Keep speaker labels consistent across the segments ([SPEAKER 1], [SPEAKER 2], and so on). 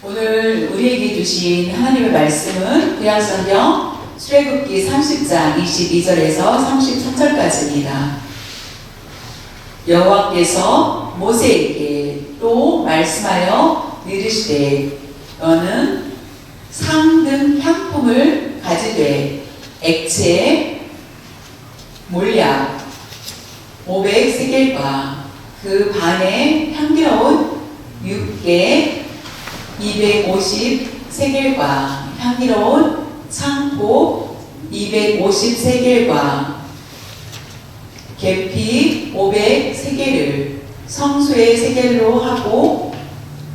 [SPEAKER 1] 오늘 우리에게 주신 하나님의 말씀은 구약성경 출애굽기 30장 22절에서 33절까지입니다. 여호와께서 모세에게 또 말씀하여 이르시되 너는 상등 향품을 가지되 액체 몰약 500세겔과 그 반의 향기로운 육개 250세겔과 향기로운 창포 250세겔과 계피 500세겔을 성소의 세겔로 하고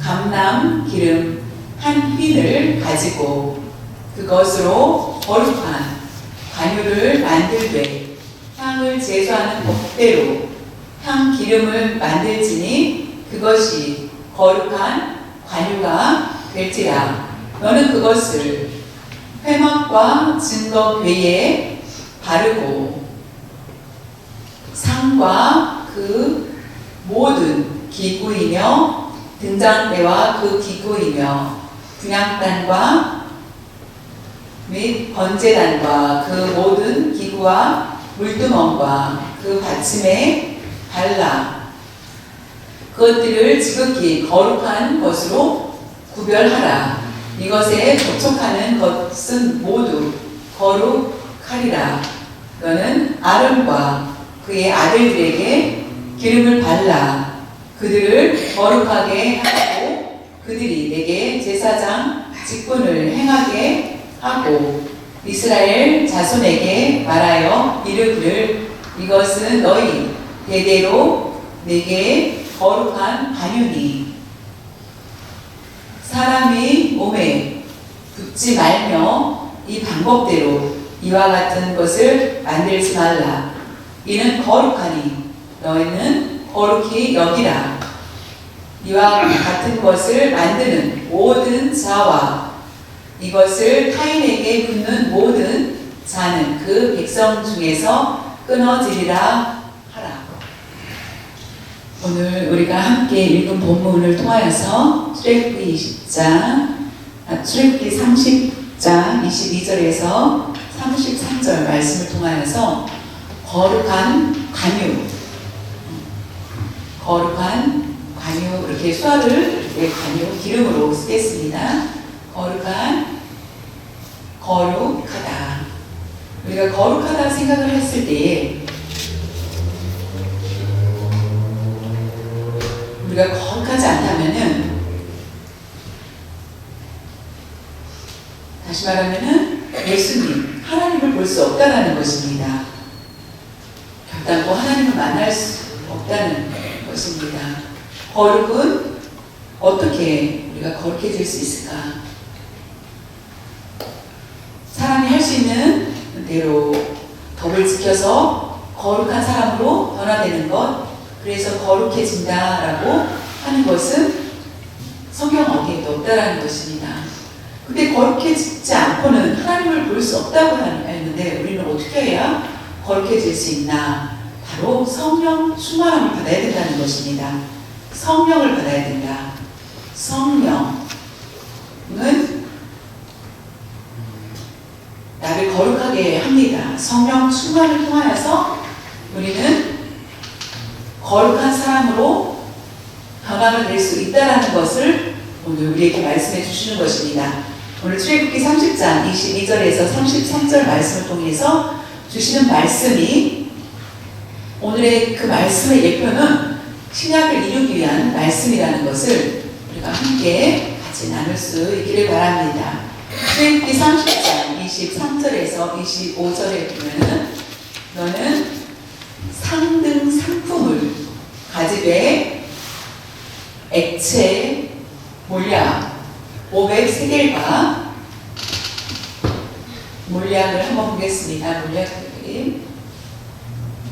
[SPEAKER 1] 감람 기름 한 휘를 가지고 그것으로 거룩한 관유를 만들되 향을 제수하는 법대로 향 기름을 만들지니 그것이 거룩한 관유가 될지라. 너는 그것을 회막과 증거 궤에 바르고 상과 그 모든 기구이며 등잔대와 그 기구이며 분향단과 및 번제단과 그 모든 기구와 물두멍과 그 받침에 발라 그것들을 지극히 거룩한 것으로 구별하라. 이것에 접촉하는 것은 모두 거룩하리라. 너는 아론과 그의 아들들에게 기름을 발라 그들을 거룩하게 하고 그들이 내게 제사장 직분을 행하게 하고 이스라엘 자손에게 말하여 이르기를 이것은 너희 대대로 내게 거룩한 관유니 사람이 몸에 붙지 말며 이 방법대로 이와 같은 것을 만들지 말라. 이는 거룩하니 너희는 거룩히 여기라. 이와 같은 것을 만드는 모든 자와 이것을 타인에게 붓는 모든 자는 그 백성 중에서 끊어지리라 하라. 오늘 우리가 함께 읽은 본문을 통하여서 출애굽기 30장 22절에서 33절 말씀을 통하여서 거룩한 관유 이렇게 수화를 관유 기름으로 쓰겠습니다. 거룩하다. 우리가 거룩하다 생각을 했을 때에 우리가 거룩하지 않다면은 다시 말하면은 예수님 하나님을 볼 수 없다라는 것입니다. 결단코 하나님을 만날 수 없다는 것입니다. 거룩은 어떻게 우리가 거룩해질 수 있을까? 사람이 할 수 있는 대로 덕을 지켜서 거룩한 사람으로 변화되는 것, 그래서 거룩해진다라고 하는 것은 성경 어디에도 없다라는 것입니다. 근데 거룩해지지 않고는 하나님을 볼 수 없다고 하는데 우리는 어떻게 해야 거룩해질 수 있나? 바로 성령 충만함을 받아야 된다는 것입니다. 성령을 받아야 된다. 성령은 나를 거룩하게 합니다. 성령 충만을 통하여서 우리는 거룩한 사람으로 변화가 될 수 있다는 것을 오늘 우리에게 말씀해 주시는 것입니다. 오늘 출애굽기 30장 22절에서 33절 말씀을 통해서 주시는 말씀이 오늘의 그 말씀의 예표는 신약을 이루기 위한 말씀이라는 것을 우리가 함께 같이 나눌 수 있기를 바랍니다. 출애굽기 30장 23절에서 25절에 보면은 너는 상등 상품을 가지되 액체 몰약 500세겔과 몰약을 한번 보겠습니다.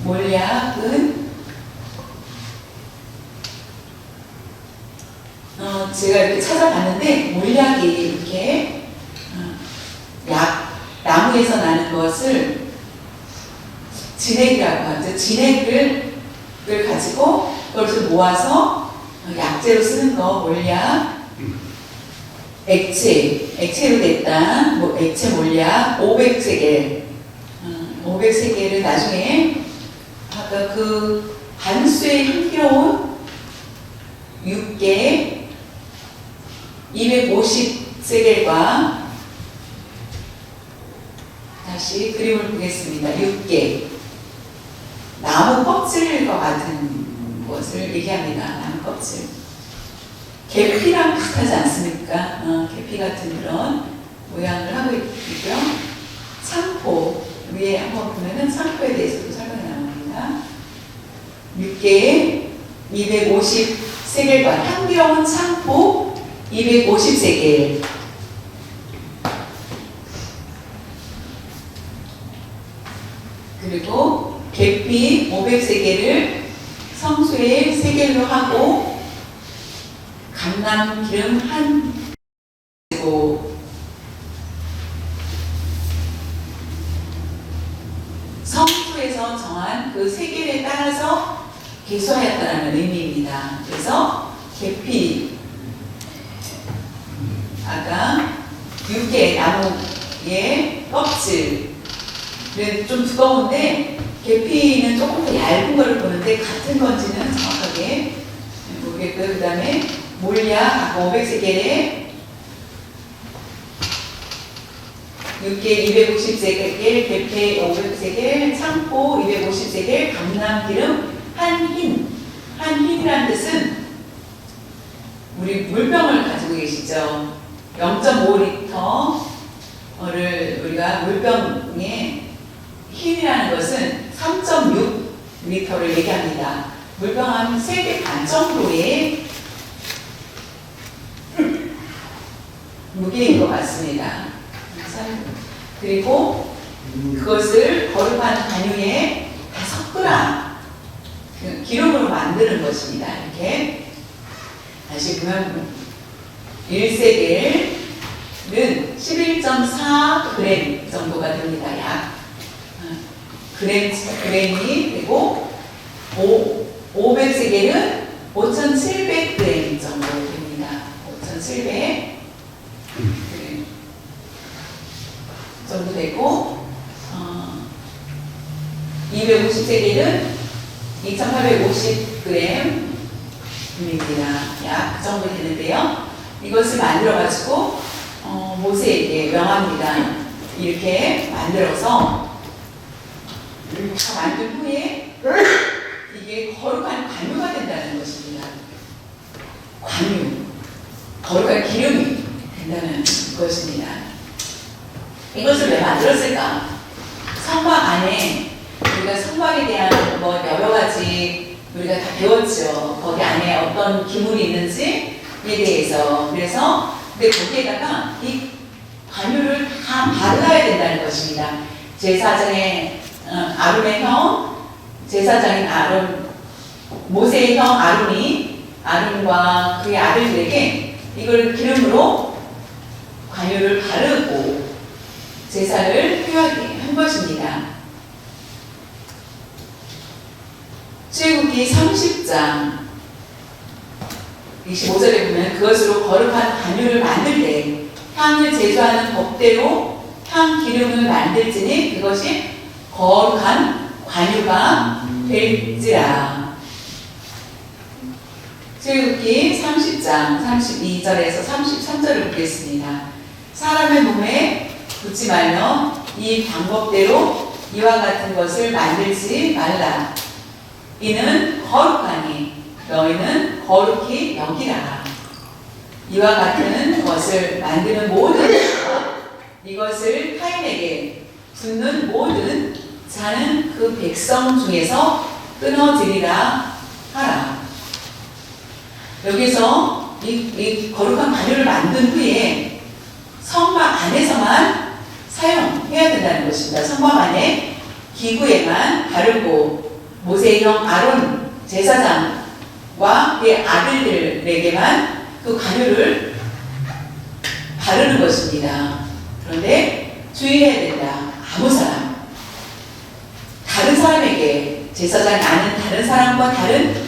[SPEAKER 1] 몰약은 제가 이렇게 찾아봤는데 몰약이 이렇게 나무에서 나는 것을 진액이라고 하죠. 진액을 가지고 그것을 모아서 약재로 쓰는 거 몰약 액체로 됐다. 액체 몰약 500세겔. 500세겔을 나중에 아까 그 반수의 향기로운 6개 250세겔과 다시 그림을 보겠습니다. 6개 나무 껍질과 같은 것을 얘기합니다. 나무 껍질. 계피랑 비슷하지 않습니까? 계피 같은 그런 모양을 하고 있고요. 상포 위에 한번 보면은 상포에 대해서도 설명이 나옵니다. 6개에 250세겔과 향기로운 상포 250세겔. 그리고 계피 500세겔을 성수의 세겔로 하고 감람기름 한 그리고 성수에서 정한 그 세겔에 따라서 개수하였다는 의미입니다. 그래서 계피 아까 6개 나무의 껍질은 좀 두꺼운데 계피는 조금 더 얇은 걸 보는데 같은 건지는 정확하게 모르겠고요. 그 다음에 몰약 아까 500세겔에 6개 250세겔, 계피 500세겔, 상포 250세겔, 감람기름 한흰이라는 뜻은 우리 물병을 가지고 계시죠. 0.5리터를 우리가 물병에 흰이라는 것은 3.6리터를 얘기합니다. 물병 한 3개 반 정도의 무게인 것 같습니다. 그리고 그것을 거룩한 관유에 다 섞으라. 기름으로 만드는 것입니다. 이렇게 다시 보면 1세겔은 11.4g 정도가 됩니다. 약 그램이 되고 500세겔은 5,700g 정도 됩니다. 5,700g 정도 되고 250세겔은 2,850g입니다. 약 그 정도 되는데요. 이것을 만들어가지고 모세에게 명합니다. 이렇게 만들어서 다 만든 후에 이게 거룩한 관유가 된다는 것입니다. 관유, 거룩한 기름이 된다는 것입니다. 이것을 왜 만들었을까? 성막 안에 우리가 성막에 대한 여러 가지 우리가 다 배웠죠. 거기 안에 어떤 기물이 있는지에 대해서. 그래서 근데 거기에다가 이 관유를 다 받아야 된다는 것입니다. 제사장의 아론의 형, 제사장인 아론, 모세의 형 아론과 그의 아들들에게 이걸 기름으로 관유를 바르고 제사를 표하게 한 것입니다. 출애굽기 30장 25절에 보면 그것으로 거룩한 관유를 만들 때 향을 제조하는 법대로 향 기름을 만들지니 그것이 거룩한 관유가 될지라. 출애굽기 30장 32절에서 33절을 보겠습니다. 사람의 몸에 붙지 말며 이 방법대로 이와 같은 것을 만들지 말라. 이는 거룩하니 너희는 거룩히 여기라. 이와 같은 것을 만드는 모든 이것을 타인에게 붙는 모든 자는 그 백성 중에서 끊어지리라 하라. 여기서 이 거룩한 관유를 만든 후에 성막 안에서만 사용해야 된다는 것입니다. 성막 안에 기구에만 바르고 모세의 형 아론 제사장과 그의 아들들에게만 그 관유를 바르는 것입니다. 그런데 주의해야 된다. 아무 사람, 다른 사람에게 제사장이 아닌 다른 사람과 다른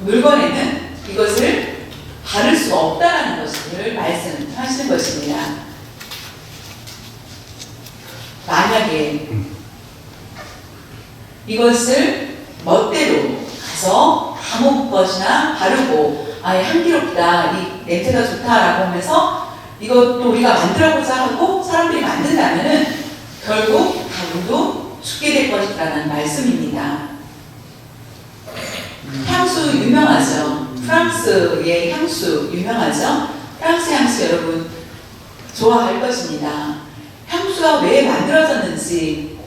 [SPEAKER 1] 물건에는 이것을 바를 수가 없다라는 것을 말씀하시는 것입니다. 만약에 이것을 멋대로 가서 아무 것이나 바르고 향기롭다, 이 냄새가 좋다라고 하면서 이것도 우리가 만들어보자 하고 사람들이 만든다면은 결국 다분도 죽게 될 것이라는 말씀입니다. 향수 유명하죠. 프랑스의 향수 유명하죠. 프랑스 향수 여러분 좋아할 것입니다. 향수가 왜 만들어졌는지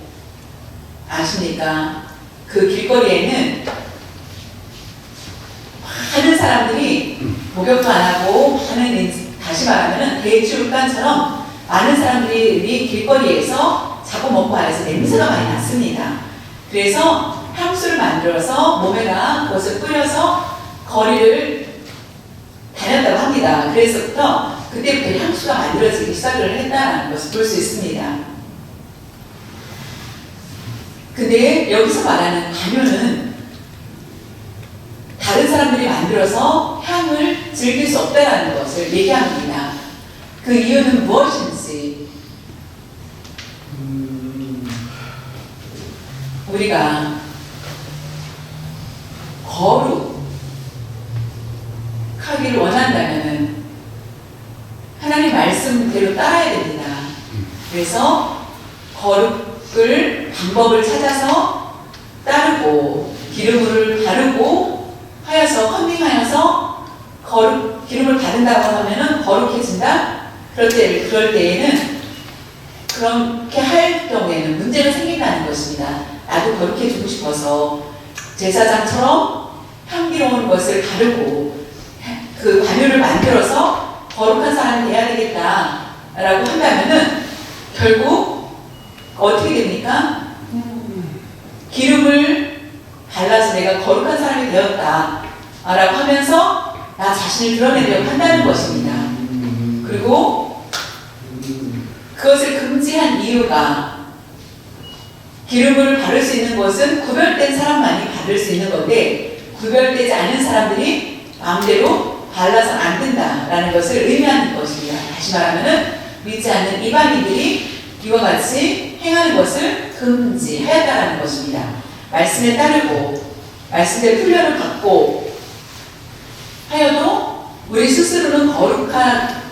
[SPEAKER 1] 아십니까? 그 길거리에는 많은 사람들이 목욕도 안 하고 다시 말하면 대출간처럼 많은 사람들이 길거리에서 자고 먹고 안에서 냄새가 많이 났습니다. 그래서 향수를 만들어서 몸에다 그것을 뿌려서 거리를 다녔다고 합니다. 그래서부터 그때부터 향수가 만들어지기 시작을 했다는 것을 볼 수 있습니다. 근데 여기서 말하는 관유는 다른 사람들이 만들어서 향을 즐길 수 없다는 것을 얘기합니다. 그 이유는 무엇인지 우리가 거룩하기를 원한다면 하나님 말씀대로 따라야 됩니다. 그래서 거룩을 방법을 찾아서 따르고 기름을 바르고 하여서 컨닝하여서 기름을 바른다고 하면은 거룩해진다. 그럴 때에는 그렇게 할 경우에는 문제가 생긴다는 것입니다. 나도 거룩해지고 싶어서 제사장처럼 향기로운 것을 바르고 그 관유를 만들어서 거룩한 사람이 돼야 되겠다라고 한다면은 결국 어떻게 됩니까? 기름을 발라서 내가 거룩한 사람이 되었다라고 하면서 나 자신을 드러내려고 한다는 것입니다. 그리고 그것을 금지한 이유가 기름을 바를 수 있는 것은 구별된 사람만이 바를 수 있는 건데 구별되지 않은 사람들이 마음대로 발라서는 안 된다라는 것을 의미하는 것입니다. 다시 말하면 믿지 않는 이방인들이 이와 같이 행하는 것을 금지하였다라는 것입니다. 말씀에 따르고 말씀대로 훈련을 받고 하여도 우리 스스로는 거룩한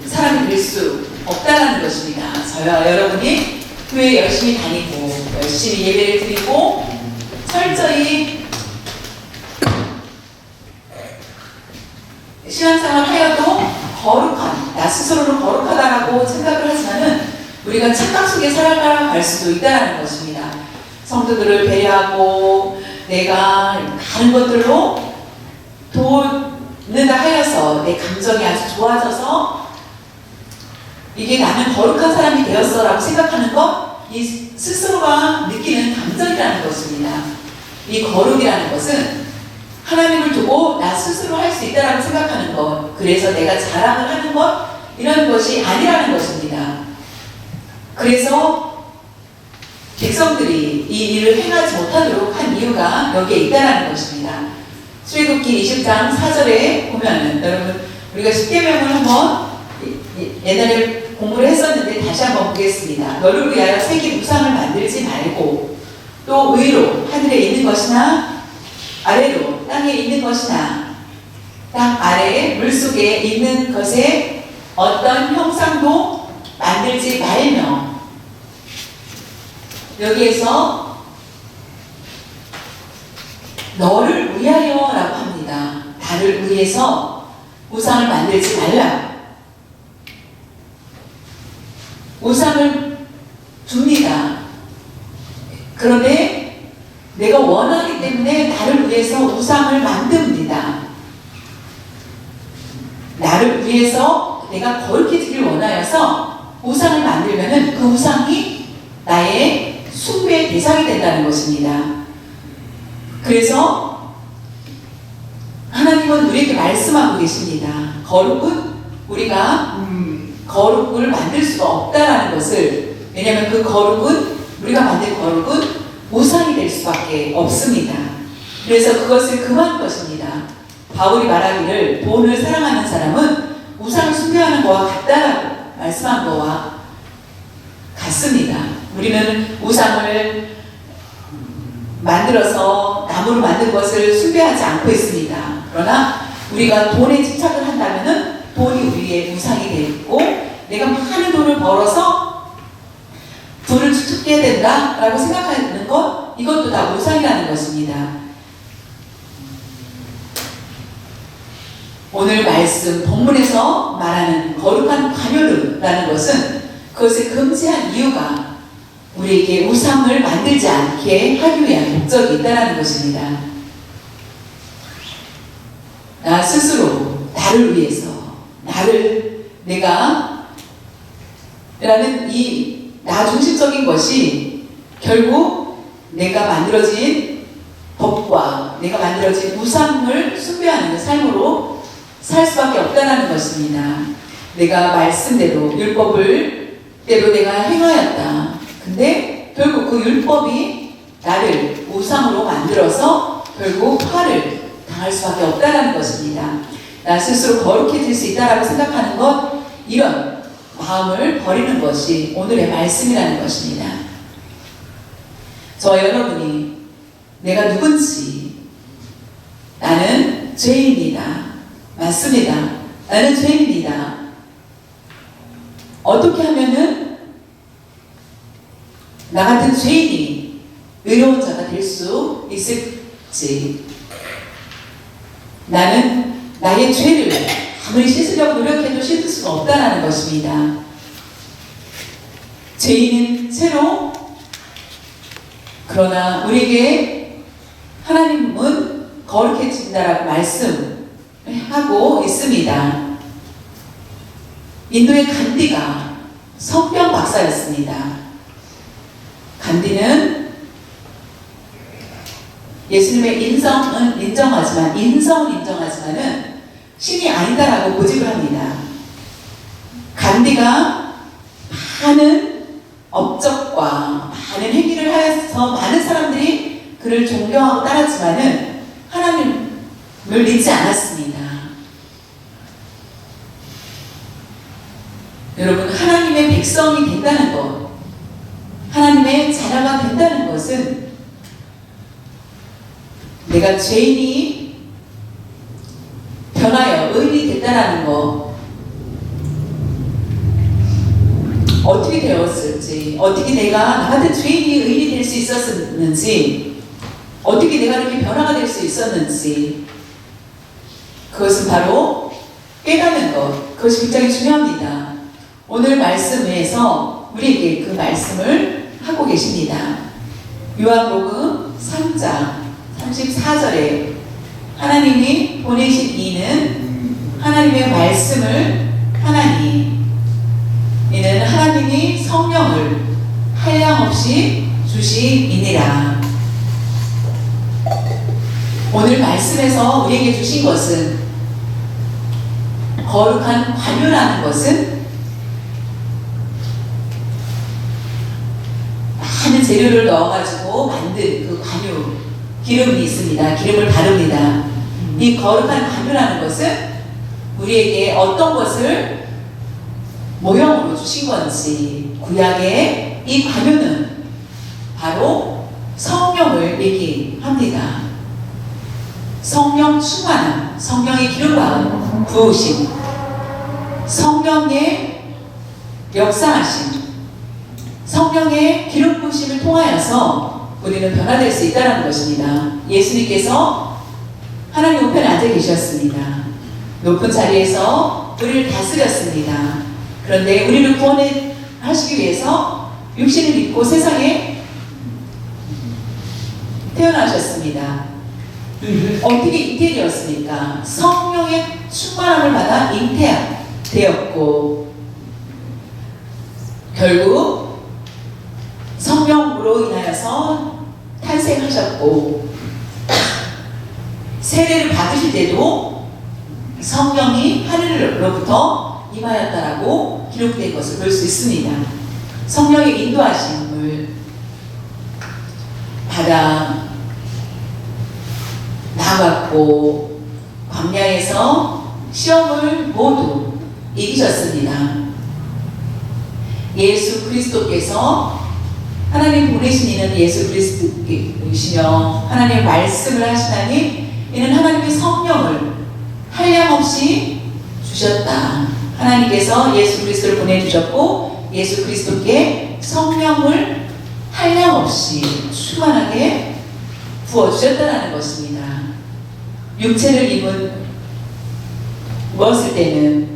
[SPEAKER 1] 사람이 될 수 없다라는 것입니다. 저와 여러분이 교회 열심히 다니고 열심히 예배를 드리고 철저히 신앙생활 하여도 나 스스로는 거룩하다라고 생각을 하지만은 우리가 착각 속에 살아갈 수도 있다는 것입니다. 성도들을 배려하고 내가 다른 것들로 돕는다 하여서 내 감정이 아주 좋아져서 이게 나는 거룩한 사람이 되었어 라고 생각하는 것, 이 스스로가 느끼는 감정이라는 것입니다. 이 거룩이라는 것은 하나님을 두고 나 스스로 할 수 있다라고 생각하는 것, 그래서 내가 자랑을 하는 것, 이런 것이 아니라는 것입니다. 그래서 백성들이 이 일을 행하지 못하도록 한 이유가 여기에 있다는 것입니다. 출애굽기 20장 4절에 보면은 여러분 우리가 십계명을 한번 옛날에 공부를 했었는데 다시 한번 보겠습니다. 너를 위하여 새긴 우상을 만들지 말고 또 위로 하늘에 있는 것이나 아래로 땅에 있는 것이나 땅 아래에 물속에 있는 것에 어떤 형상도 만들지 말며 여기에서 너를 위하여 라고 합니다. 나를 위해서 우상을 만들지 말라. 우상을 줍니다. 그런데 내가 원하기 때문에 나를 위해서 우상을 만듭니다. 나를 위해서 내가 거룩해지길 원하여서 우상을 만들면은 그 우상이 나의 숭배의 대상이 된다는 것입니다. 그래서 하나님은 우리에게 말씀하고 계십니다. 거룩은 우리가 거룩을 만들 수가 없다라는 것을, 왜냐하면 그 거룩은 우리가 만든 거룩은 우상이 될 수밖에 없습니다. 그래서 그것을 금한 것입니다. 바울이 말하기를 돈을 사랑하는 사람은 우상을 숭배하는 것과 같다라고 말씀한 것과 같습니다. 우리는 우상을 만들어서 나무로 만든 것을 숭배하지 않고 있습니다. 그러나 우리가 돈에 집착을 한다면 돈이 우리의 우상이 되고, 내가 많은 돈을 벌어서 부를 축적해야 된다라고 생각하는 것, 이것도 다 우상이라는 것입니다. 오늘 말씀 본문에서 말하는 거룩한 관여라는 것은 그것을 금지한 이유가 우리에게 우상을 만들지 않게 하기 위한 목적이 있다는 것입니다. 나 스스로 나를 위해서 내가 라는 이 나 중심적인 것이 결국 내가 만들어진 법과 내가 만들어진 우상을 숭배하는 삶으로 살 수밖에 없다는 것입니다. 내가 말씀대로 율법을 대로 내가 행하였다. 근데 결국 그 율법이 나를 우상으로 만들어서 결국 화를 당할 수밖에 없다는 것입니다. 나 스스로 거룩해질 수 있다라고 생각하는 것, 이런 마음을 버리는 것이 오늘의 말씀이라는 것입니다. 저 여러분이 내가 누군지, 나는 죄인이다. 맞습니다. 나는 죄인이다. 어떻게 하면은 나 같은 죄인이 의로운 자가 될 수 있을지, 나는 나의 죄를 아무리 씻으려고 노력해도 씻을 수가 없다는 것입니다. 죄인은 새로, 그러나 우리에게 하나님은 거룩해진다라고 말씀하고 있습니다. 인도의 간디가 성경 박사였습니다. 간디는 예수님의 인성은 인정하지만은 신이 아니다라고 고집을 합니다. 간디가 많은 업적과 많은 행위를 하여서 많은 사람들이 그를 존경하고 따랐지만은 하나님을 믿지 않았습니다. 여러분, 하나님의 백성이 된다는 것, 하나님의 자녀가 된다는 것은 내가 죄인이 변하여 의인이 됐다라는 것, 어떻게 되었을지, 어떻게 내가 나 같은 죄인이 의인이 될 수 있었는지, 어떻게 내가 이렇게 변화가 될 수 있었는지, 그것은 바로 깨닫는 것, 그것이 굉장히 중요합니다. 오늘 말씀에서 우리에게 그 말씀을 하고 계십니다. 요한복음 3장 34절에 하나님이 보내신 이는 하나님의 말씀을 하나니, 이는 하나님이 성령을 한량없이 주시이니라. 오늘 말씀에서 우리에게 주신 것은, 거룩한 관유라는 것은 많은 재료를 넣어가지고 만든 그 관유, 기름이 있습니다. 기름을 바릅니다. 이 거룩한 관유라는 것은 우리에게 어떤 것을 모형으로 주신 건지, 구약의 이 관유는 바로 성령을 얘기합니다. 성령 충만함, 성령의 기름과 부으심, 성령의 역사하심, 성령의 기름 부으심을 통하여서 우리는 변화될 수 있다는 것입니다. 예수님께서 하나님 우편에 앉아 계셨습니다. 높은 자리에서 우리를 다스렸습니다. 그런데 우리를 구원하시기 위해서 육신을 입고 세상에 태어나셨습니다. 어떻게 잉태되었습니까? 성령의 충만함을 받아 잉태되었고, 결국 성령으로 인하여서 탄생하셨고, 세례를 받으실 때도 성령이 하늘로부터 임하였다라고 기록된 것을 볼 수 있습니다. 성령의 인도하심을 받아 나아갔고 광야에서 시험을 모두 이기셨습니다. 예수 그리스도께서 하나님 보내신 이는 예수 그리스도이시며 하나님의 말씀을 하시나니 이는 하나님의 성령을 한량없이 주셨다. 하나님께서 예수 그리스도를 보내주셨고 예수 그리스도께 성령을 한량없이 충만하게 부어주셨다는 것입니다. 육체를 입었을 때는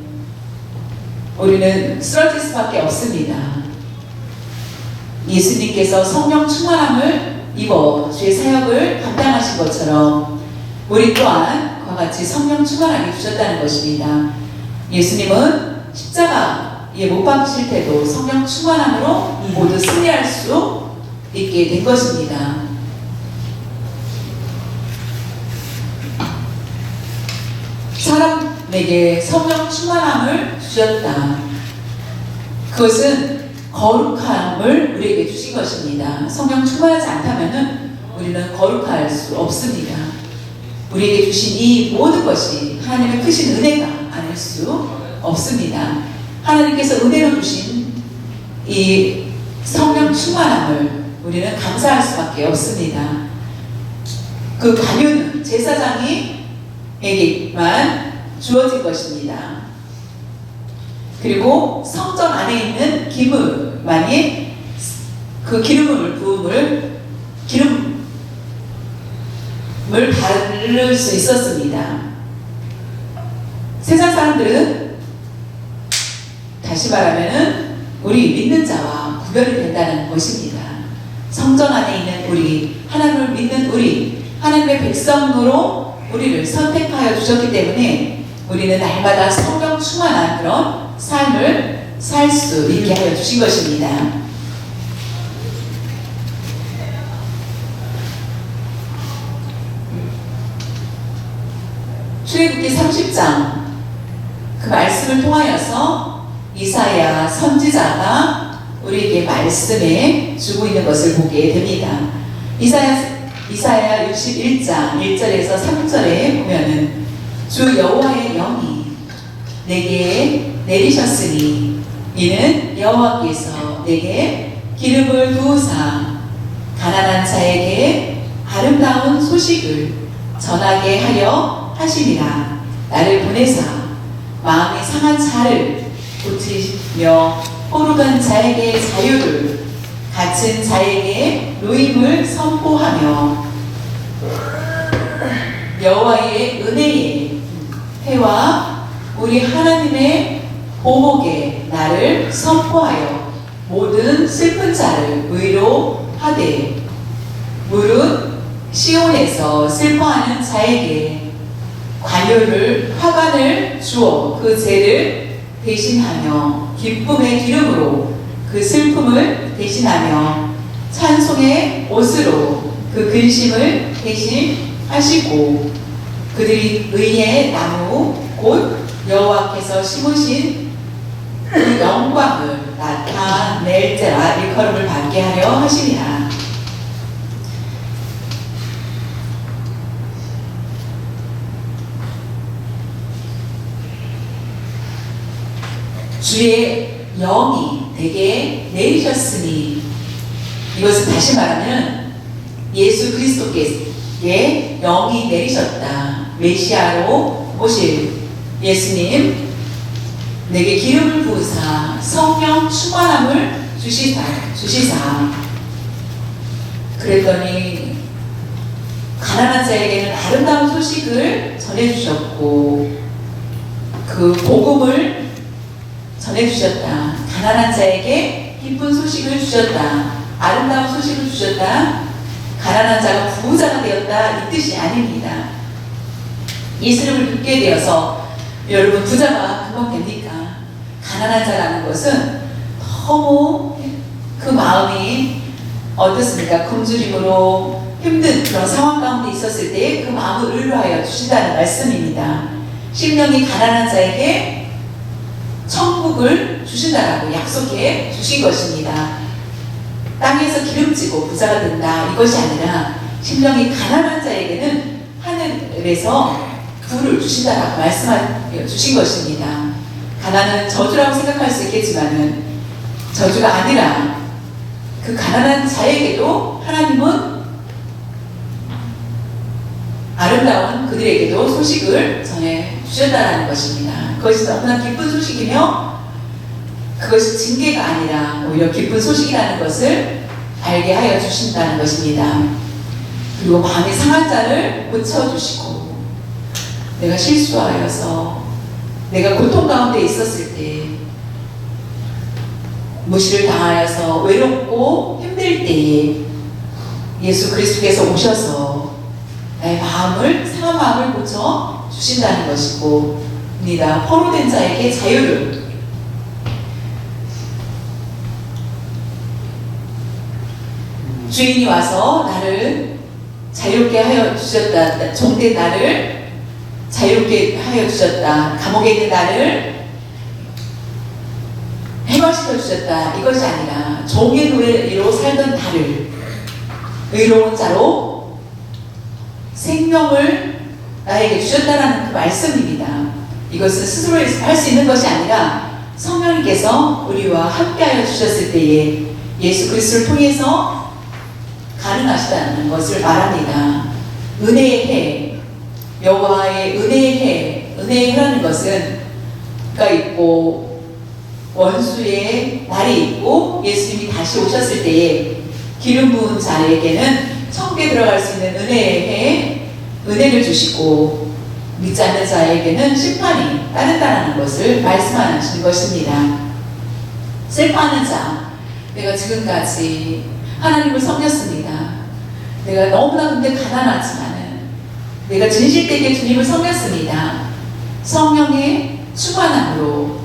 [SPEAKER 1] 우리는 쓰러질 수밖에 없습니다. 예수님께서 성령 충만함을 입어 주의 사역을 감당하신 것처럼 우리 또한 그와 같이 성령 충만하게 주셨다는 것입니다. 예수님은 십자가에 못 박히실 때도 성령 충만함으로 모두 승리할 수 있게 된 것입니다. 사람에게 성령 충만함을 주셨다. 그것은 거룩함을 우리에게 주신 것입니다. 성령 충만하지 않다면 우리는 거룩할 수 없습니다. 우리에게 주신 이 모든 것이 하나님의 크신 은혜가 아닐 수 없습니다. 하나님께서 은혜로 주신 이 성령 충만함을 우리는 감사할 수밖에 없습니다. 그 관유는 제사장에게만 주어진 것입니다. 그리고 성전 안에 있는 기물만이 그 기름을 바를 수 있었습니다. 세상 사람들은 다시 말하면은 우리 믿는 자와 구별이 된다는 것입니다. 성전 안에 있는 우리, 하나님을 믿는 우리, 하나님의 백성으로 우리를 선택하여 주셨기 때문에 우리는 날마다 성령 충만한 그런 삶을 살 수 있게 하여 주신 것입니다. 출애굽기 30장 그 말씀을 통하여서 이사야 선지자가 우리에게 말씀해 주고 있는 것을 보게 됩니다. 이사야 61장 1절에서 3절에 보면은 주 여호와의 영이 내게 내리셨으니 이는 여호와께서 내게 기름을 부으사 가난한 자에게 아름다운 소식을 전하게 하려 하심이라. 나를 보내사 마음이 상한 자를 고치시며 포르간 자에게 자유를, 갇힌 자에게 노임을 선포하며 여호와의 은혜의 해와 우리 하나님의 보복에 나를 선포하여 모든 슬픈 자를 위로하되 무릇 시온에서 슬퍼하는 자에게 화관을 주어 그 죄를 대신하며 기쁨의 기름으로 그 슬픔을 대신하며 찬송의 옷으로 그 근심을 대신하시고 그들이 의의 나무 곧 여호와께서 심으신 그 영광을 나타낼 때라 일컬음을 받게 하려 하시니라. 주의 영이 내게 내리셨으니, 이것은 다시 말하면 예수 그리스도께 영이 내리셨다. 메시아로 오실 예수님 내게 기름을 부으사 성령 충만함을 주시사 그랬더니 가난한 자에게는 아름다운 소식을 전해주셨고 그 복음을 전해주셨다. 가난한 자에게 기쁜 소식을 주셨다. 아름다운 소식을 주셨다. 가난한 자가 부자가 되었다, 이 뜻이 아닙니다. 예수님을 믿게 되어서 여러분 부자가 금방 됩니까? 가난한 자라는 것은 너무 그 마음이 어떻습니까? 굶주림으로 힘든 그런 상황 가운데 있었을 때 그 마음을 의뢰하여 주신다는 말씀입니다. 심령이 가난한 자에게 천국을 주신다라고 약속해 주신 것입니다. 땅에서 기름지고 부자가 된다, 이것이 아니라 심령이 가난한 자에게는 하늘에서 부를 주신다라고 말씀해 주신 것입니다. 가난은 저주라고 생각할 수 있겠지만은 저주가 아니라 그 가난한 자에게도 하나님은 아름다운 그들에게도 소식을 전해 주셨다는 것입니다. 그것이 너무나 기쁜 소식이며 그것이 징계가 아니라 오히려 기쁜 소식이라는 것을 알게 하여 주신다는 것입니다. 그리고 마음이 상한 자를 고쳐주시고 내가 실수하여서 내가 고통 가운데 있었을 때 무시를 당하여서 외롭고 힘들 때에 예수 그리스도께서 오셔서 나의 마음을 상한 마음을 고쳐 주신다는 것이고 입니다. 포로된 자에게 자유를 주인이 와서 나를 자유롭게 하여 주셨다. 종된 나를 자유롭게 하여 주셨다. 감옥에 있는 나를 해방시켜 주셨다. 이것이 아니라 종의 노예로 살던 나를 의로운 자로 생명을 나에게 주셨다라는 그 말씀입니다. 이것은 스스로 할 수 있는 것이 아니라 성령님께서 우리와 함께하여 주셨을 때에 예수 그리스도를 통해서 가능하시다는 것을 말합니다. 은혜의 해, 여호와의 은혜의 해, 은혜의 해라는 것은 가 있고 원수의 날이 있고 예수님이 다시 오셨을 때에 기름 부은 자에게는 천국에 들어갈 수 있는 은혜의 해, 은혜를 주시고 믿지 않는 자에게는 심판이 따른다는 것을 말씀하시는 것입니다. 슬퍼하는 자, 내가 지금까지 하나님을 섬겼습니다. 내가 너무나 근데 가난하지만은 내가 진실되게 주님을 섬겼습니다. 성령의 충만함으로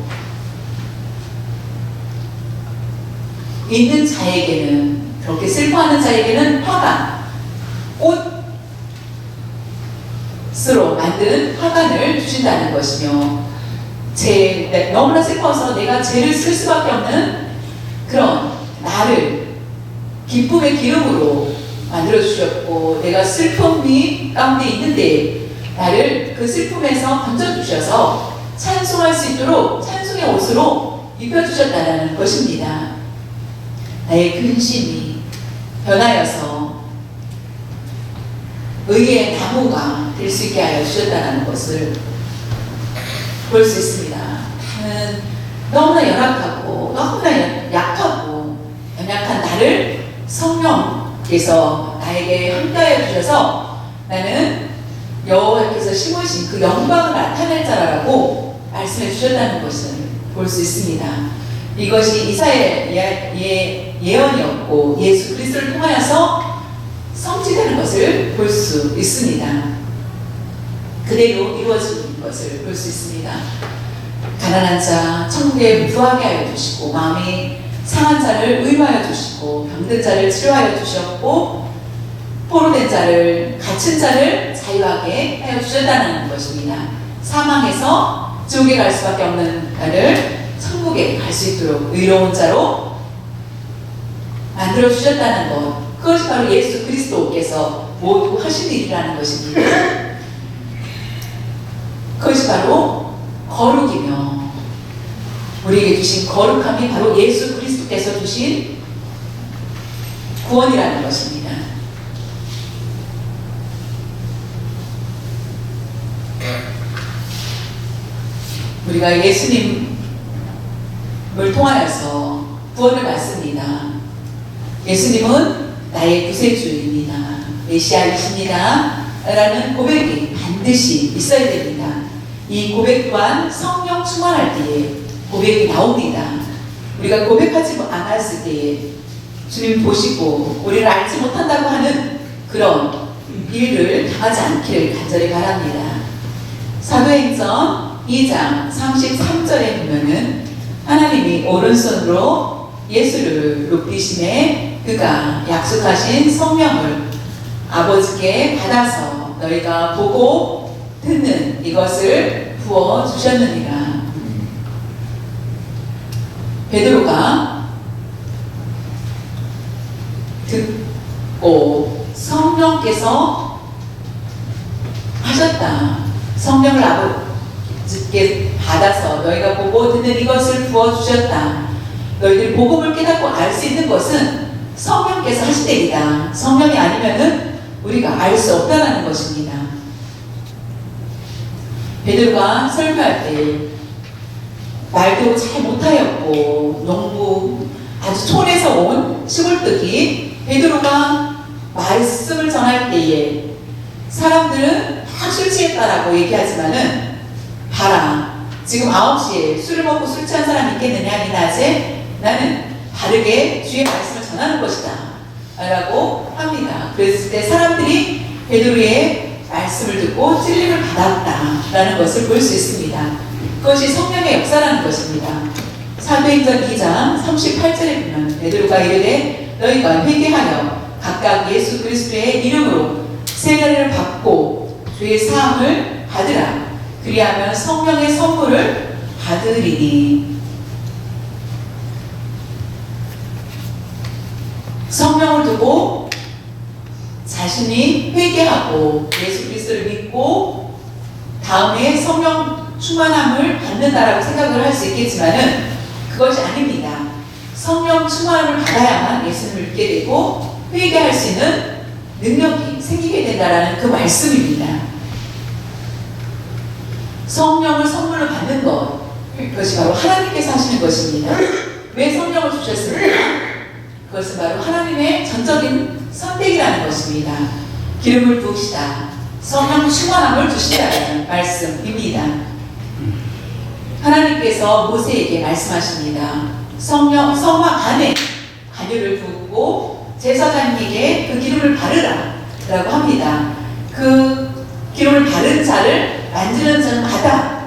[SPEAKER 1] 있는 자에게는 그렇게 슬퍼하는 자에게는 화관, 꽃으로 만든 화관을 주신다는 것이며 너무나 슬퍼서 내가 죄를 쓸 수밖에 없는 그런 나를 기쁨의 기름으로 만들어 주셨고 내가 슬픔이 가운데 있는데 나를 그 슬픔에서 건져 주셔서 찬송할 수 있도록 찬송의 옷으로 입혀 주셨다는 것입니다. 나의 근심이 변하여서 의의 나무가 될 수 있게 하여 주셨다는 것을 볼 수 있습니다. 나는 너무나 연약하고 너무나 약하고 연약한 나를 성령께서 나에게 함께하여 주셔서 나는 여호와께서 심으신 그 영광을 나타낼 자라고 말씀해 주셨다는 것을 볼 수 있습니다. 이것이 이사야의 예언이었고 예수 그리스도를 통하여서 성취되는 것을 볼 수 있습니다. 그대로 이루어지는 것을 볼 수 있습니다. 가난한 자 천국에 부하게 하여 주시고 마음이 상한 자를 의로하여 주시고 병든 자를 치료하여 주셨고 포로된 자를 갇힌 자를 자유하게 하여 주셨다는 것입니다. 사망에서 지옥에 갈 수밖에 없는 나를 천국에 갈 수 있도록 의로운 자로 만들어 주셨다는 것, 그것이 바로 예수 그리스도께서 모두 하신 일이라는 것입니다. 그것이 바로 거룩이며 우리에게 주신 거룩함이 바로 예수 그리스도께서 주신 구원이라는 것입니다. 우리가 예수님을 통하여서 구원을 받습니다. 예수님은 나의 구세주입니다. 메시아이십니다. 라는 고백이 반드시 있어야 됩니다. 이 고백 또한 성령 충만할 때에 고백이 나옵니다. 우리가 고백하지 않았을 때에 주님 보시고 우리를 알지 못한다고 하는 그런 일을 당하지 않기를 간절히 바랍니다. 사도행전 2장 33절에 보면은 하나님이 오른손으로 예수를 높이심에 그가 약속하신 성령을 아버지께 받아서 너희가 보고 듣는 이것을 부어 주셨느니라. 베드로가 듣고 성령께서 하셨다. 성령을 아버지께 받아서 너희가 보고 듣는 이것을 부어주셨다. 너희들이 복음을 깨닫고 알 수 있는 것은 성령께서 하시되이다. 성령이 아니면은 우리가 알 수 없다는 것입니다. 베드로가 설교할 때 말도 잘 못하였고 농부 아주 촌에서 온 시골뜨기 베드로가 말씀을 전할 때에 사람들은 다 술 취했다라고 얘기하지만은 봐라, 지금 9시에 술을 먹고 술 취한 사람이 있겠느냐? 이 낮에 나는 바르게 주의 말씀을 전하는 것이다 라고 합니다. 그랬을 때 사람들이 베드로의 말씀을 듣고 찔림을 받았다라는 것을 볼 수 있습니다. 그것이 성령의 역사라는 것입니다. 사도행전 2장 38절에 보면 베드로가 이르되 너희가 회개하여 각각 예수 그리스도의 이름으로 세례를 받고 주의 사함을 받으라. 그리하면 성령의 선물을 받으리니. 성령을 두고 자신이 회개하고 예수 그리스도를 믿고 다음에 성령 충만함을 받는다라고 생각을 할 수 있겠지만은 그것이 아닙니다. 성령 충만함을 받아야만 예수님을 믿게 되고 회개할 수 있는 능력이 생기게 된다라는 그 말씀입니다. 성령을 선물로 받는 것, 그것이 바로 하나님께서 하시는 것입니다. 왜 성령을 주셨습니까? 그것은 바로 하나님의 전적인 선택이라는 것입니다. 기름을 부으시다, 성령 충만함을 주시다라는 말씀입니다. 하나님께서 모세에게 말씀하십니다. 성막 안에 관유를 부고 제사장에게 그 기름을 바르라 라고 합니다. 그 기름을 바른 자를 만지는 자마다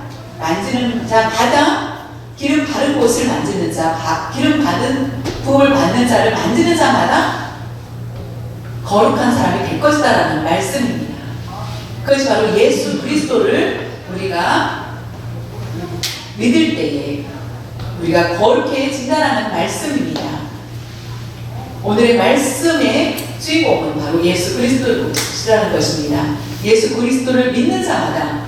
[SPEAKER 1] 기름 바른 곳을 만지는 자, 기름 받은 부음을 받는 자를 만지는 자마다 거룩한 사람이 될 것이다라는 말씀입니다. 그것이 바로 예수 그리스도를 우리가 믿을 때에 우리가 거룩해진다라는 말씀입니다. 오늘의 말씀의 주인공은 바로 예수 그리스도시라는 것입니다. 예수 그리스도를 믿는 자마다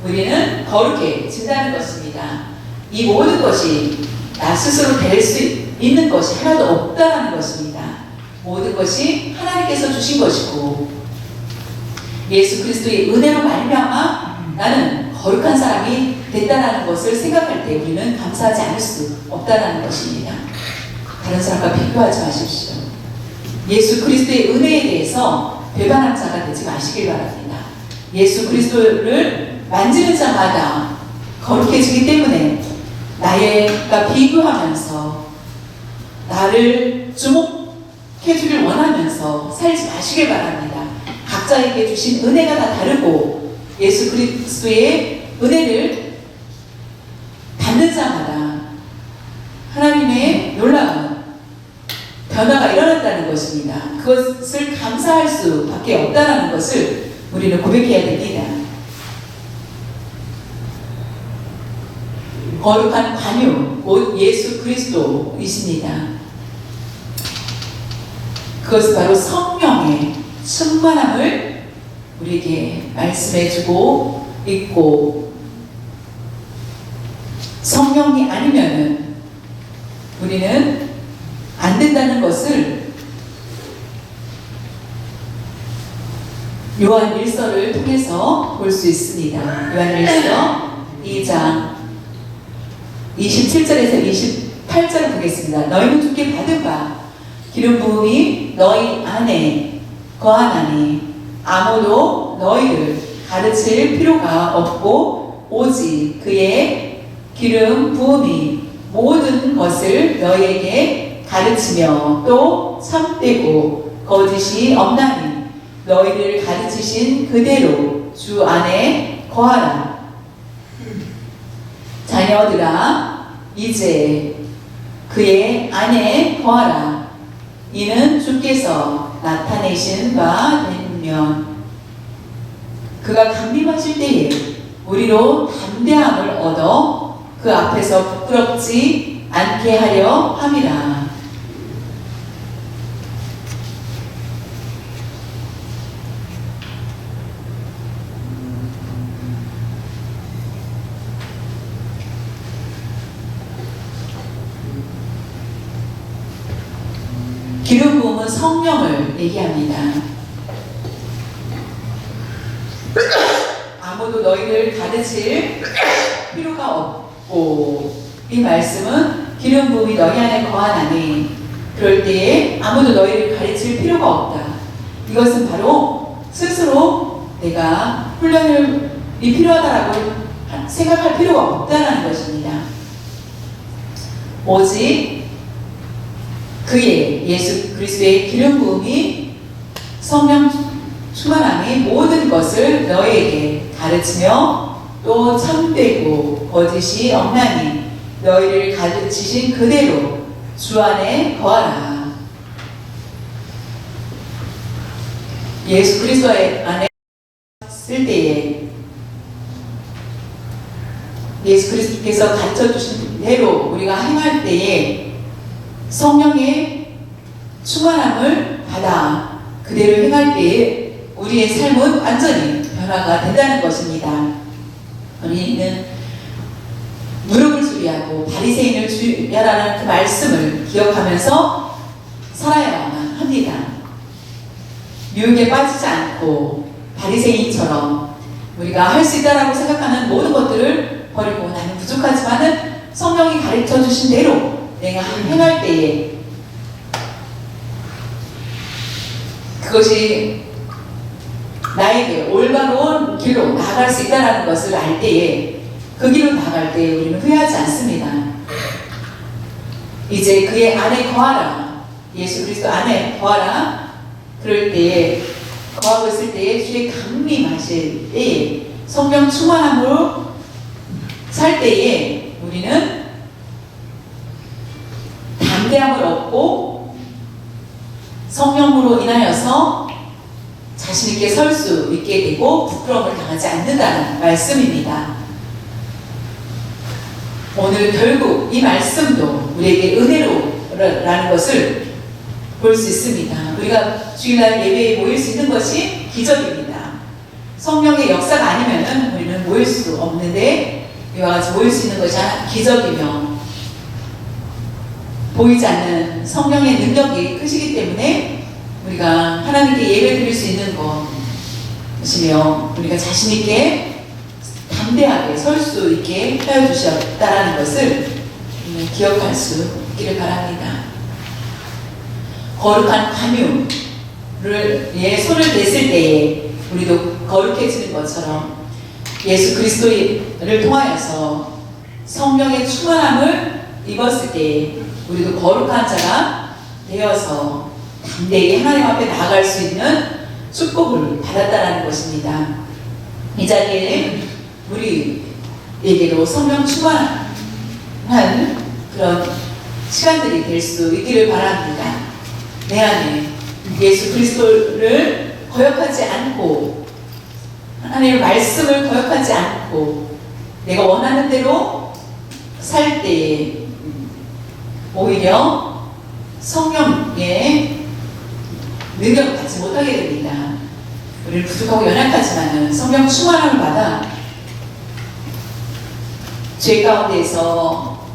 [SPEAKER 1] 우리는 거룩해진다는 것입니다. 이 모든 것이 나 스스로 될 수 있는 것이 하나도 없다는 것입니다. 모든 것이 하나님께서 주신 것이고 예수 그리스도의 은혜로 말미암아 나는 거룩한 사람이 됐다는 것을 생각할 때 우리는 감사하지 않을 수 없다는 것입니다. 다른 사람과 비교하지 마십시오. 예수 그리스도의 은혜에 대해서 배반한 자가 되지 마시길 바랍니다. 예수 그리스도를 만지는 자마다 거룩해지기 때문에 나가 비교하면서 나를 주목해주길 원하면서 살지 마시길 바랍니다. 각자에게 주신 은혜가 다 다르고 예수 그리스도의 은혜를 받는 자마다 하나님의 놀라운 변화가 일어난다는 것입니다. 그것을 감사할 수밖에 없다는 것을 우리는 고백해야 됩니다. 거룩한 관유, 곧 예수 그리스도이십니다. 그것은 바로 성령의 충만함을 우리에게 말씀해주고 있고, 성령이 아니면은 우리는 안 된다는 것을 요한 1서를 통해서 볼 수 있습니다. 요한 1서 2장 27절에서 28절을 보겠습니다. 너희는 주께 받은 바 기름 부음이 너희 안에 거하나니 아무도 너희를 가르칠 필요가 없고 오직 그의 기름 부음이 모든 것을 너희에게 가르치며 또 참되고 거짓이 없나니 너희를 가르치신 그대로 주 안에 거하라. 자녀들아 이제 그의 안에 거하라. 이는 주께서 나타내신 바 되면 그가 강림하실 때에 우리로 담대함을 얻어 그 앞에서 부끄럽지 않게 하려 함이라. 기름 부음은 성령을 얘기합니다. 아무도 너희를 가르칠 필요가 없고, 이 말씀은 기름 부음이 너희 안에 거하나니 그럴 때에 아무도 너희를 가르칠 필요가 없다. 이것은 바로 스스로 내가 훈련이 필요하다라고 생각할 필요가 없다라는 것입니다. 오직 그의 예수 그리스도의 기름 부음이 성령 충만함이 모든 것을 너희에게 가르치며 또 참되고 거짓이 없나니 너희를 가르치신 그대로 주 안에 거하라. 예수 그리스도 안에 쓸 때에 예수 그리스도께서 가르쳐 주신 대로 우리가 행할 때에 성령의 충만함을 받아 그대로 행할 때에 우리의 삶은 완전히 변화가 된다는 것입니다. 우리는 무릎을 수리하고 바리새인을 주야라는 그 말씀을 기억하면서 살아야만 합니다. 유혹에 빠지지 않고 바리새인처럼 우리가 할 수 있다라고 생각하는 모든 것들을 버리고 나는 부족하지만은 성령이 가르쳐 주신 대로 내가 행할 때에 그것이 나에게 올바른 길로 나아갈 수 있다는 것을 알 때에 그 길로 나아갈 때에 우리는 후회하지 않습니다. 이제 그의 안에 거하라. 예수 그리스도 안에 거하라. 그럴 때에 거하고 있을 때에 주의 강림하실 때에 성령 충만함으로 살 때에 우리는 담대함을 얻고 성령으로 인하여서 자신 있게 설 수 있게 되고 부끄러움을 당하지 않는다는 말씀입니다. 오늘 결국 이 말씀도 우리에게 은혜로라는 것을 볼 수 있습니다. 우리가 주일날 예배에 모일 수 있는 것이 기적입니다. 성령의 역사가 아니면은 우리는 모일 수 없는데 이와 같이 모일 수 있는 것이 기적이며 보이지 않는 성령의 능력이 크시기 때문에 우리가 하나님께 예배 드릴 수 있는 것이며 우리가 자신 있게 담대하게 설 수 있게 하여 주셨다라는 것을 기억할 수 있기를 바랍니다. 거룩한 관유를 손을 댔을 때에 우리도 거룩해지는 것처럼 예수 그리스도를 통하여서 성령의 충만함을 입었을 때에 우리도 거룩한 자가 되어서 담대히 하나님 앞에 나아갈 수 있는 축복을 받았다라는 것입니다. 이 자리에 우리에게도 성령 충만한 그런 시간들이 될 수 있기를 바랍니다. 내 안에 예수 그리스도를 거역하지 않고 하나님의 말씀을 거역하지 않고 내가 원하는 대로 살 때에 오히려 성령의 능력을 받지 못하게 됩니다. 우리는 부족하고 연약하지만 성령 충만함을 받아 죄 가운데에서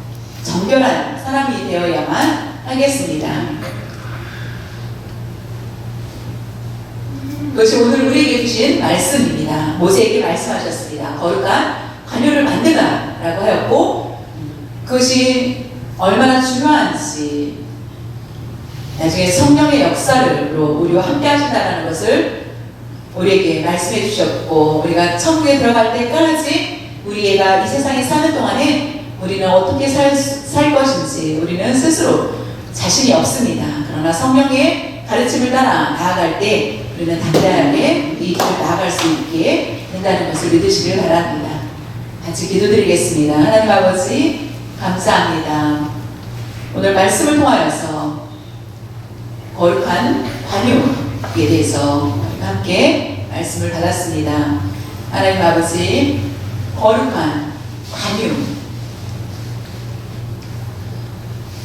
[SPEAKER 1] 정결한 사람이 되어야만 하겠습니다. 그것이 오늘 우리에게 주신 말씀입니다. 모세에게 말씀하셨습니다. 거룩한 관유를 만들라 라고 하였고 그것이 얼마나 중요한지 나중에 성령의 역사로 우리와 함께 하신다는 것을 우리에게 말씀해 주셨고 우리가 천국에 들어갈 때까지 우리가 이 세상에 사는 동안에 우리는 어떻게 살 것인지 우리는 스스로 자신이 없습니다. 그러나 성령의 가르침을 따라 나아갈 때 우리는 담대하게 이 길을 나아갈 수 있게 된다는 것을 믿으시길 바랍니다. 같이 기도드리겠습니다. 하나님 아버지 감사합니다. 오늘 말씀을 통하여서 거룩한 관유에 대해서 우리가 함께 말씀을 받았습니다. 하나님 아버지 거룩한 관유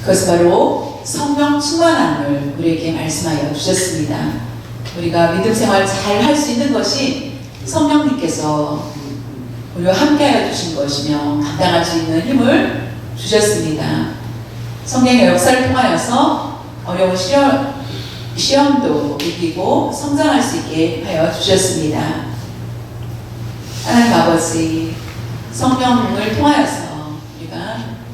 [SPEAKER 1] 그것은 바로 성령 충만함을 우리에게 말씀하여 주셨습니다. 우리가 믿음 생활 잘 할 수 있는 것이 성령님께서 우리와 함께하여 주신 것이며 감당할 수 있는 힘을 주셨습니다. 성령의 역사를 통하여서 어려운 시련 시험도 이기고 성장할 수 있게 하여 주셨습니다. 하나님 아버지, 성령을 통하여서 우리가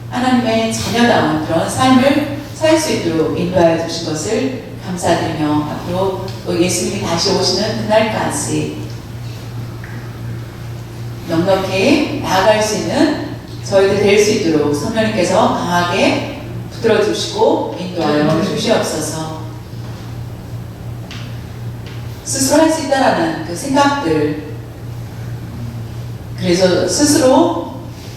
[SPEAKER 1] 하나님의 자녀다운 그런 삶을 살 수 있도록 인도하여 주신 것을 감사드리며 앞으로 또 예수님이 다시 오시는 그날까지 넉넉히 나아갈 수 있는 저희들 될 수 있도록 성령님께서 강하게 붙들어 주시고 인도하여 주시옵소서. 스스로 할 수 있다라는 그 생각들, 그래서 스스로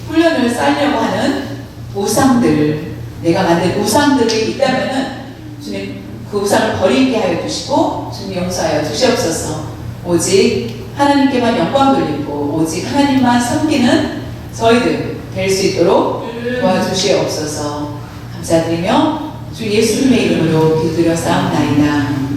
[SPEAKER 1] 훈련을 쌓으려고 하는 우상들, 내가 만든 우상들이 있다면은 주님 그 우상을 버리게 하여 주시고 주님 용서하여 주시옵소서. 오직 하나님께만 영광 돌리고 오직 하나님만 섬기는 저희들 될 수 있도록 도와주시옵소서. 감사드리며 주 예수님의 이름으로 기도드려 싸움나이다.